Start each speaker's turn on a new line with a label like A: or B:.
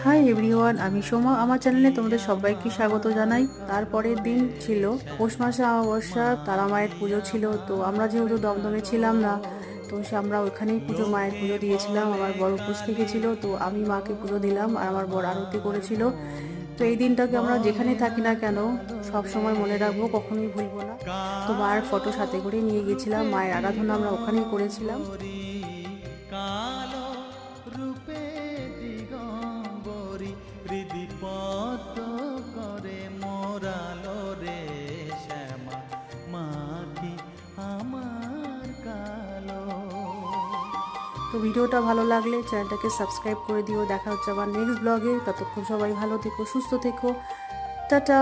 A: Hi everyone, আমি সোমা। আমার চ্যানেলে তোমাদের সবাইকে স্বাগত জানাই। তারপরের দিন ছিল পৌষ মাসে অমাবস্যা, তারা মায়ের পুজো ছিল। তো আমরা যেহেতু দমদমে ছিলাম না, তো আমরা ওইখানেই মায়ের পুজো দিয়েছিলাম। আমার বর উপস্থিত ছিল, তো আমি মাকে পুজো দিলাম আর আমার বর আরতি করেছিল। তো এই দিনটাকে আমরা যেখানেই থাকি না কেন সব সময় মনে রাখবো, কখনোই ভুলবো না। তো মায়ের ফটো সাথে করে নিয়ে গেছিলাম, মায়ের আরাধনা আমরা ওখানেই করেছিলাম।
B: কালো রূপে দিগম্বরী হৃদি পদ্ম করে মোরালো রে শ্যামা মা কি আমার কালো।
A: তো ভিডিওটা ভালো লাগলে চ্যানেলটাকে সাবস্ক্রাইব করে দিও। দেখা হচ্ছে আবার নেক্সট ব্লগে। ততক্ষণ সবাই ভালো থেকো, সুস্থ থেকো। টাটা।